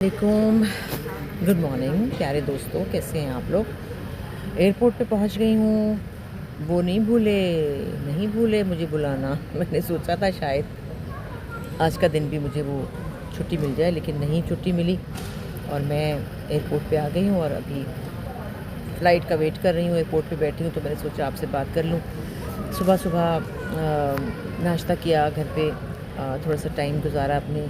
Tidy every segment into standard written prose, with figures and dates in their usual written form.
वालेकुम, good morning प्यारे दोस्तों, कैसे हैं आप लोग। एयरपोर्ट पे पहुंच गई हूँ। वो नहीं भूले मुझे बुलाना। मैंने सोचा था शायद आज का दिन भी मुझे वो छुट्टी मिल जाए, लेकिन नहीं छुट्टी मिली और मैं एयरपोर्ट पे आ गई हूँ और अभी फ़्लाइट का वेट कर रही हूँ। एयरपोर्ट पे बैठी हूँ तो मैंने सोचा आपसे बात कर लूँ। सुबह सुबह नाश्ता किया घर पे, थोड़ा सा टाइम गुजारा अपने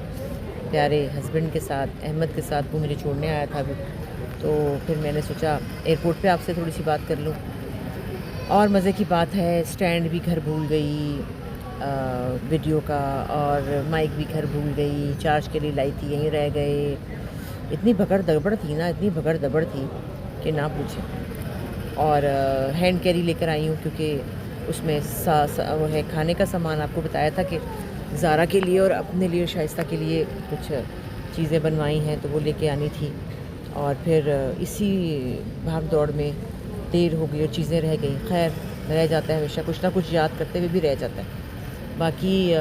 प्यारे हस्बैंड के साथ, अहमद के साथ। वो मुझे छोड़ने आया था अभी, तो फिर मैंने सोचा एयरपोर्ट पे आपसे थोड़ी सी बात कर लूँ। और मज़े की बात है, स्टैंड भी घर भूल गई वीडियो का, और माइक भी घर भूल गई, चार्ज के लिए लाई थी यहीं रह गए। इतनी भगड़ दबड़ थी ना, इतनी भगड़ दबड़ थी कि ना पूछें। और हैंड कैरी लेकर आई हूँ क्योंकि उसमें वो है खाने का सामान। आपको बताया था कि ज़ारा के लिए और अपने लिए, शाइस्ता के लिए कुछ चीज़ें बनवाई हैं तो वो लेके आनी थी। और फिर इसी भाग दौड़ में देर हो गई और चीज़ें रह गई। खैर, रह जाता है, हमेशा कुछ ना कुछ याद करते हुए भी रह जाता है। बाकी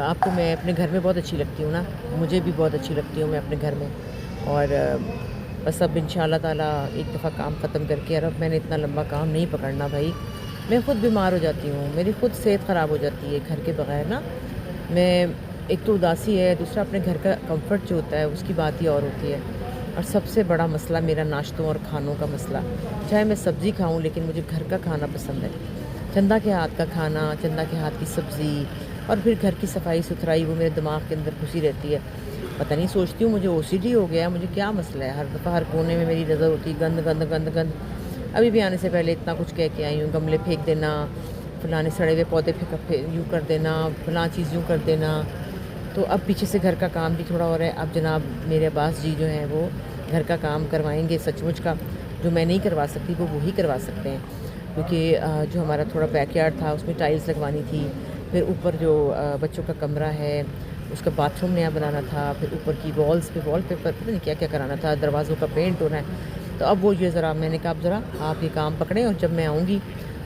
आपको मैं अपने घर में बहुत अच्छी लगती हूँ ना, मुझे भी बहुत अच्छी लगती हूँ मैं अपने घर में। और बस अब इंशाल्लाह ताला एक दफ़ा काम ख़त्म करके, और अब मैंने इतना लंबा काम नहीं पकड़ना भाई। मैं ख़ुद बीमार हो जाती हूँ, मेरी ख़ुद सेहत ख़राब हो जाती है घर के बग़ैर ना। मैं एक तो उदासी है, दूसरा अपने घर का कंफर्ट जो होता है उसकी बात ही और होती है। और सबसे बड़ा मसला मेरा नाश्तों और खानों का मसला। चाहे मैं सब्ज़ी खाऊं, लेकिन मुझे घर का खाना पसंद है। चंदा के हाथ का खाना, चंदा के हाथ की सब्ज़ी, और फिर घर की सफाई सुथराई, वो मेरे दिमाग के अंदर घुसी रहती है। पता नहीं, सोचती हूँ मुझे ओसीडी हो गया है, मुझे क्या मसला है। हर दफ़ा हर कोने में मेरी नज़र होती है, गंद गंद गंद गंद। अभी भी आने से पहले इतना कुछ कह के आई हूँ, गमले फेंक देना, फलाने सड़े हुए पौधे यूँ कर देना, फलां चीज़ यूँ कर देना। तो अब पीछे से घर का काम भी थोड़ा और है। अब जनाब मेरे अब्बास जी जो हैं वो घर का काम करवाएंगे सचमुच का। जो मैं नहीं करवा सकती वो ही करवा सकते हैं, क्योंकि जो हमारा थोड़ा बैकयार्ड था उसमें टाइल्स लगवानी थी। फिर ऊपर जो बच्चों का कमरा है उसका बाथरूम नया बनाना था। फिर ऊपर की वॉल्स पे वॉलपेपर पता नहीं क्या क्या कराना था, दरवाज़ों का पेंट होना है। तो अब वो ये ज़रा मैंने कहा, अब ज़रा आप ये काम पकड़ें और जब मैं आऊँगी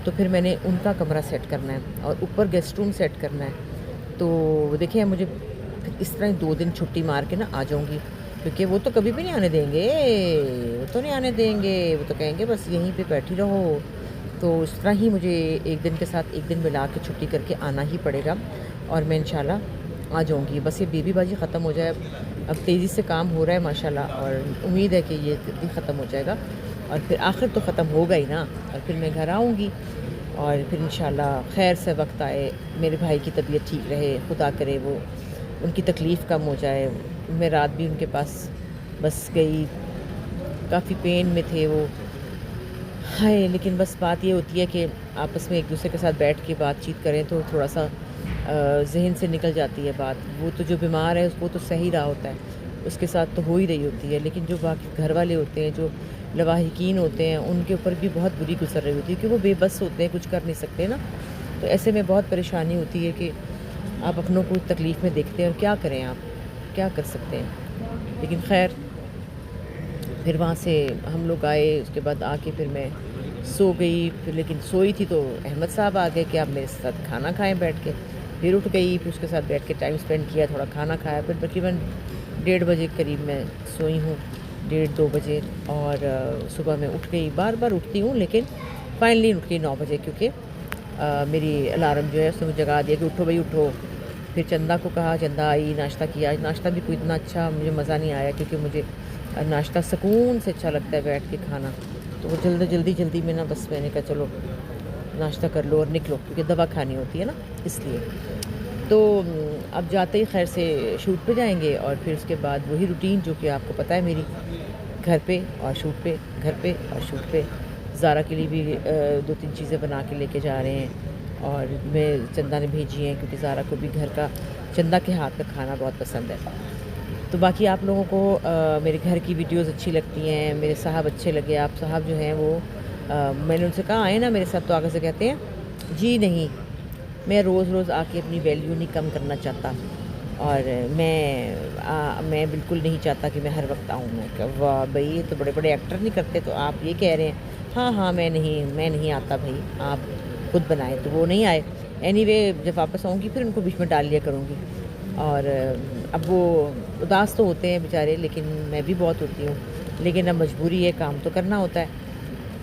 तो फिर मैंने उनका कमरा सेट करना है और ऊपर गेस्ट रूम सेट करना है। तो देखिए, मुझे फिर इस तरह ही 2 दिन छुट्टी मार के ना आ जाऊँगी, क्योंकि वो तो कभी भी नहीं आने देंगे। वो तो नहीं आने देंगे, वो तो कहेंगे बस यहीं पे बैठी रहो। तो इस तरह ही मुझे एक दिन के साथ एक दिन मिला के छुट्टी करके आना ही पड़ेगा, और मैं इंशाल्लाह आ जाऊँगी। बस ये बेबीबाजी ख़त्म हो जाए। अब तेज़ी से काम हो रहा है माशाल्लाह, और उम्मीद है कि ये जल्दी ख़त्म हो जाएगा और फिर आखिर तो ख़त्म होगा ही ना, और फिर मैं घर आऊँगी। और फिर इंशाल्लाह खैर से वक्त आए, मेरे भाई की तबीयत ठीक रहे, खुदा करे वो उनकी तकलीफ़ कम हो जाए। मैं रात भी उनके पास बस गई, काफ़ी पेन में थे वो। हाय, लेकिन बस बात ये होती है कि आपस में एक दूसरे के साथ बैठ के बातचीत करें तो थोड़ा सा ज़हन से निकल जाती है बात। वो तो जो बीमार है उसको तो सही रहा होता है, उसके साथ तो हो ही रही होती है, लेकिन जो बाकी घर वाले होते हैं, जो लवाहिकीन होते हैं, उनके ऊपर भी बहुत बुरी गुजर रही होती है, क्योंकि वो बेबस होते हैं, कुछ कर नहीं सकते ना। तो ऐसे में बहुत परेशानी होती है कि आप अपनों को तकलीफ़ में देखते हैं और क्या करें, आप क्या कर सकते हैं। लेकिन खैर, फिर वहाँ से हम लोग आए, उसके बाद आके फिर मैं सो गई। फिर लेकिन सोई थी तो अहमद साहब आ गए कि आप मेरे साथ खाना खाएं बैठ के। फिर उठ गई, फिर उसके साथ बैठ के टाइम स्पेंड किया, थोड़ा खाना खाया। फिर तकरीबन 1:30 बजे करीब मैं सोई हूँ, 1:30-2 बजे। और सुबह मैं उठ गई, बार बार उठती हूँ लेकिन फाइनली उठ गई 9 बजे, क्योंकि मेरी अलार्म जो है उसने मुझे जगा दिया कि उठो भाई उठो। फिर चंदा को कहा, चंदा आई, नाश्ता किया। आज नाश्ता भी कोई इतना अच्छा मुझे मज़ा नहीं आया, क्योंकि मुझे नाश्ता सुकून से अच्छा लगता है बैठ के खाना। तो वो जल्दी में ना, बस मैंने कहा चलो नाश्ता कर लो और निकलो, क्योंकि दवा खानी होती है ना, इसलिए। तो अब जाते ही खैर से शूट पे जाएंगे, और फिर उसके बाद वही रूटीन जो कि आपको पता है मेरी, घर पे और शूट पे, घर पे और शूट पे। ज़ारा के लिए भी 2-3 चीज़ें बना के लेके जा रहे हैं, और मैं चंदा ने भेजी हैं क्योंकि ज़ारा को भी घर का, चंदा के हाथ का खाना बहुत पसंद है। तो बाकी आप लोगों को मेरे घर की वीडियोस अच्छी लगती हैं, मेरे साहब अच्छे लगे। आप साहब जो हैं वो मैंने उनसे कहा आए ना मेरे साथ, तो आगे से कहते हैं जी नहीं, मैं रोज़ रोज़ आके अपनी वैल्यू नहीं कम करना चाहता, और मैं बिल्कुल नहीं चाहता कि मैं हर वक्त आऊँ। मैं कहा वाह भई, ये तो बड़े बड़े एक्टर नहीं करते, तो आप ये कह रहे हैं। हाँ हाँ, मैं नहीं आता भाई, आप खुद बनाएं। तो वो नहीं आए। एनीवे, जब वापस आऊँगी फिर उनको बीच में डाल लिया करूँगी। और अब वो उदास तो होते हैं बेचारे, लेकिन मैं भी बहुत होती हूँ, लेकिन अब मजबूरी है, काम तो करना होता है।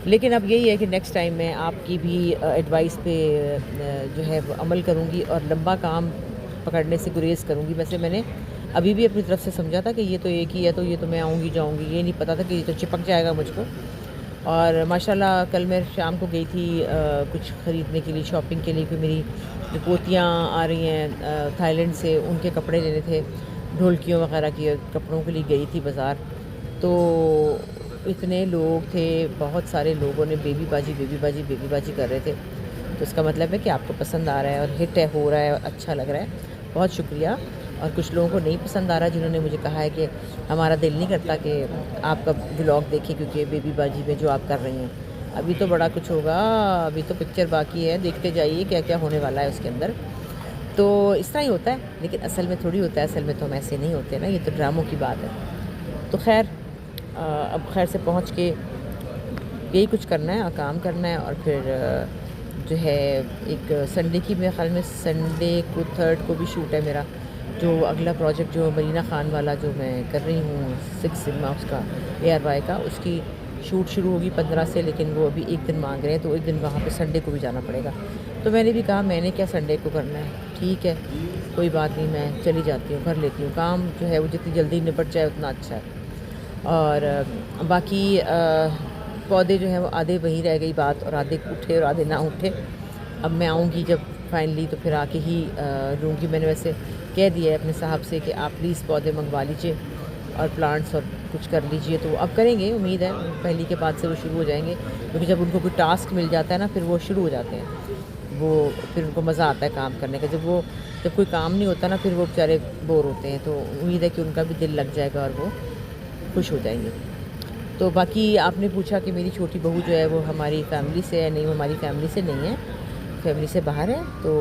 लेकिन अब यही है कि नेक्स्ट टाइम मैं आपकी भी एडवाइस पे जो है वो अमल करूँगी और लंबा काम पकड़ने से गुरेज़ करूँगी। वैसे मैंने अभी भी अपनी तरफ से समझा था कि ये तो एक ही है, तो ये तो मैं आऊँगी जाऊँगी, ये नहीं पता था कि ये तो चिपक जाएगा मुझको। और माशाल्लाह कल मैं शाम को गई थी कुछ ख़रीदने के लिए, शॉपिंग के लिए, कि मेरी जो पोतियाँ आ रही हैं थाईलैंड से, उनके कपड़े लेने थे, ढोलकियों वगैरह के कपड़ों के लिए गई थी बाज़ार। तो इतने लोग थे, बहुत सारे लोगों ने बेबी बाजी बेबी बाजी बेबी बाजी कर रहे थे। तो इसका मतलब है कि आपको पसंद आ रहा है और हिट है, हो रहा है, अच्छा लग रहा है, बहुत शुक्रिया। और कुछ लोगों को नहीं पसंद आ रहा, जिन्होंने मुझे कहा है कि हमारा दिल नहीं करता कि आपका व्लॉग देखें, क्योंकि बेबी बाजी में जो आप कर रही हैं, अभी तो बड़ा कुछ होगा, अभी तो पिक्चर बाकी है, देखते जाइए क्या क्या होने वाला है उसके अंदर। तो इस तरह ही होता है, लेकिन असल में थोड़ी होता है, असल में तो हम ऐसे नहीं होते ना, ये तो ड्रामों की बात है। तो खैर अब खैर से पहुँच के यही कुछ करना है और काम करना है। और फिर जो है एक संडे की, मेरे ख्याल में संडे को 3rd को भी शूट है मेरा, जो अगला प्रोजेक्ट जो मरीना खान वाला जो मैं कर रही हूँ 6 सिनेमा उसका, ARY का, उसकी शूट शुरू होगी 15 से, लेकिन वो अभी एक दिन मांग रहे हैं, तो एक दिन वहाँ पे संडे को भी जाना पड़ेगा। तो मैंने भी कहा मैंने क्या संडे को करना है, ठीक है कोई बात नहीं, मैं चली जाती हूँ, कर लेती हूँ काम, जो है वो जितनी जल्दी निपट जाए उतना अच्छा है। और बाकी पौधे जो हैं वो आधे वहीं रह गई बात, और आधे उठे और आधे ना उठे। अब मैं आऊँगी जब फाइनली, तो फिर आके ही लूँगी। मैंने वैसे कह दिया है अपने साहब से कि आप प्लीज़ पौधे मंगवा लीजिए और प्लांट्स और कुछ कर लीजिए, तो अब करेंगे, उम्मीद है पहली के बाद से वो शुरू हो जाएंगे, क्योंकि जब उनको कोई टास्क मिल जाता है ना, फिर वो शुरू हो जाते हैं, वो फिर उनको मज़ा आता है काम करने का। जब कोई काम नहीं होता ना, फिर वो बेचारे बोर होते हैं, तो उम्मीद है कि उनका भी दिल लग जाएगा और वो खुश हो जाएंगे। तो बाकी आपने पूछा कि मेरी छोटी बहू जो है वो हमारी फैमिली से है, नहीं वो हमारी फैमिली से नहीं है, फैमिली से बाहर है। तो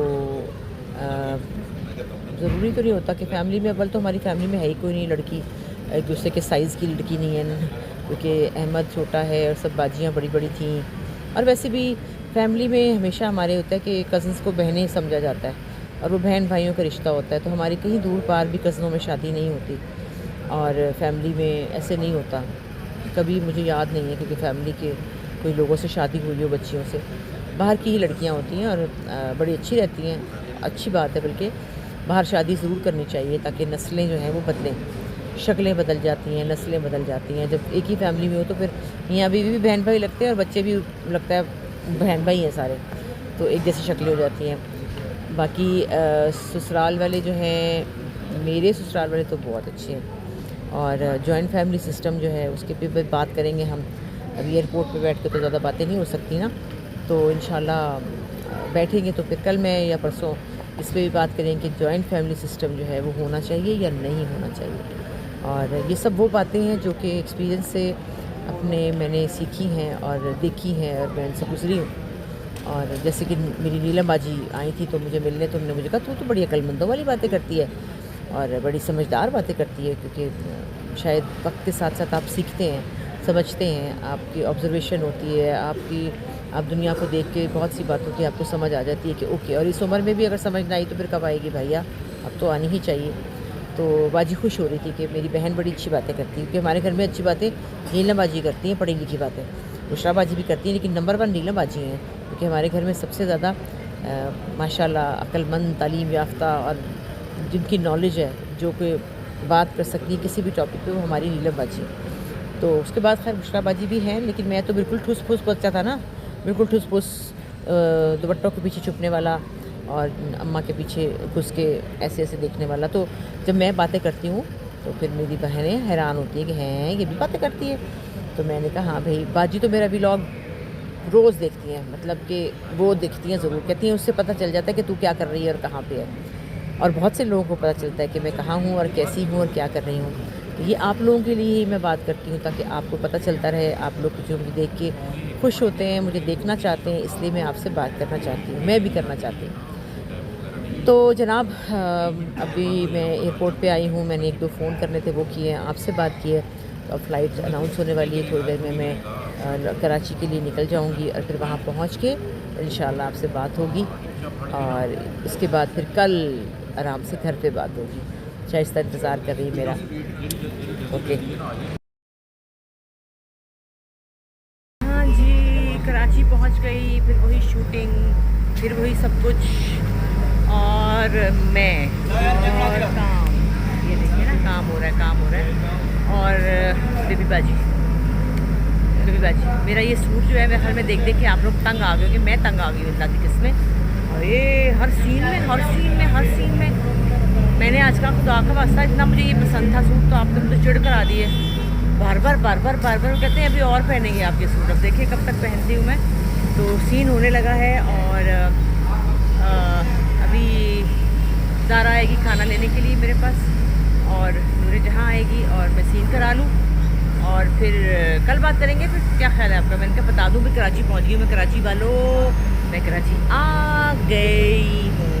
ज़रूरी तो नहीं होता कि फैमिली में, अव्वल तो हमारी फैमिली में है ही कोई नहीं लड़की एक दूसरे के साइज़ की लड़की नहीं है, क्योंकि अहमद छोटा है और सब बाजियाँ बड़ी बड़ी थीं। और वैसे भी फैमिली में हमेशा हमारे होता है कि कज़न्स को बहनें समझा जाता है, और वो बहन भाइयों का रिश्ता होता है। तो हमारी कहीं दूर पार भी कज़नों में शादी नहीं होती, और फैमिली में ऐसे नहीं होता, कभी मुझे याद नहीं है क्योंकि फैमिली के कोई लोगों से शादी हुई हो, बच्चियों से। बाहर की ही लड़कियां होती हैं और बड़ी अच्छी रहती हैं, अच्छी बात है, बल्कि बाहर शादी ज़रूर करनी चाहिए ताकि नस्लें जो हैं वो बदलें, शक्लें बदल जाती हैं, नस्लें बदल जाती हैं। जब एक ही फैमिली में हो तो फिर मियाँ बीवी भी बहन भाई लगते हैं और बच्चे भी लगता है बहन भाई हैं सारे, तो एक जैसी शक्लें हो जाती हैं। बाकी ससुराल वाले जो हैं, मेरे ससुराल वाले तो बहुत अच्छे हैं, और जॉइंट फैमिली सिस्टम जो है उसके पे बात करेंगे हम। अभी एयरपोर्ट पे बैठ के तो ज़्यादा बातें नहीं हो सकती ना, तो इंशाल्लाह बैठेंगे तो फिर कल मैं या परसों इस पे भी बात करेंगे कि जॉइंट फैमिली सिस्टम जो है वो होना चाहिए या नहीं होना चाहिए। और ये सब वो बातें हैं जो कि एक्सपीरियंस से अपने मैंने सीखी हैं और देखी हैं, और मैं उनसे गुजरी हूँ। और जैसे कि मेरी नीलम बाजी आई थी तो मुझे मिलने, तो उन्होंने मुझे कहा तू तो बड़ी अक्लमंदों वाली बातें करती है और बड़ी समझदार बातें करती है, क्योंकि शायद वक्त के साथ साथ आप सीखते हैं, समझते हैं, आपकी ऑब्जर्वेशन होती है, आप दुनिया को देख के बहुत सी बातों की आपको समझ आ जाती है कि ओके। और इस उम्र में भी अगर समझ ना आई तो फिर कब आएगी भैया, अब तो आनी ही चाहिए। तो बाजी खुश हो रही थी कि मेरी बहन बड़ी अच्छी बातें करती है, क्योंकि हमारे घर में अच्छी बातें नीलम बाजी करती हैं, पढ़ी लिखी बातें बुशरा बाजी भी करती हैं, लेकिन नंबर 1 नीलम बाजी हैं, क्योंकि हमारे घर में सबसे ज़्यादा माशाल्लाह अक्लमंद, तालीम याफ्ता और जिनकी नॉलेज है, जो कोई बात कर सकती है किसी भी टॉपिक पे, वो हमारी नीलम बाजी है। तो उसके बाद खैर बुशरा बाजी भी हैं, लेकिन मैं तो बिल्कुल ठुस फुस बच्चा था ना, बिल्कुल ठुस फुस, दुपट्टों के पीछे छुपने वाला और अम्मा के पीछे घुस के ऐसे ऐसे देखने वाला। तो जब मैं बातें करती हूँ तो फिर मेरी बहनें हैरान होती हैं कि हैं ये भी बातें करती है। तो मैंने कहा हाँ भाई, बाजी तो मेरा व्लॉग रोज़ देखती हैं, मतलब कि वो देखती हैं ज़रूर, कहती हैं उससे पता चल जाता है कि तू क्या कर रही है और कहाँ पे है। और बहुत से लोगों को पता चलता है कि मैं कहाँ हूँ और कैसी हूँ और क्या कर रही हूँ। तो ये आप लोगों के लिए ही मैं बात करती हूँ, ताकि आपको पता चलता रहे। आप लोग जो मुझे देख के खुश होते हैं, मुझे देखना चाहते हैं, इसलिए मैं आपसे बात करना चाहती हूँ, मैं भी करना चाहती हूँ। तो जनाब अभी मैं एयरपोर्ट पे आई हूँ, मैंने 1-2 फ़ोन करने थे वो किए हैं, आपसे बात की है। तो अब फ़्लाइट अनाउंस होने वाली है थोड़ी देर में, मैं कराची के लिए निकल जाऊंगी और फिर वहाँ पहुँच के इंशाल्लाह आपसे बात होगी और उसके बाद फिर कल आराम से घर पे बात होगी। शाइस्ता इंतज़ार कर रही है मेरा। ओके हाँ जी, कराची पहुँच गई, फिर वही शूटिंग, फिर वही सब कुछ और मैं और काम, ये देखिए ना काम हो रहा है और बेबी बाजी मेरा ये सूट जो है मैं हर में देख के आप लोग तंग आ गए हो कि मैं तंग आ गई हूँ अल्लाह की किस्में। और ये हर सीन में मैंने आज का खुदा का वास्ता इतना मुझे ये पसंद था सूट, तो आपने मुझे चिढ़ करा दिए बार बार कहते हैं अभी और पहनेंगे आप ये सूट। अब देखिए कब तक पहनती हूँ मैं। तो सीन होने लगा है और अभी ज़ारा आएगी खाना लेने के लिए मेरे पास और नूरे जहाँ आएगी और मैं सीन करा लूँ और फिर कल बात करेंगे। फिर क्या ख्याल है आपका? मैंने कहा बता दूँ भी कराची पहुँच गई मैं। कराची वालों, मैं कराची आ गई हूँ।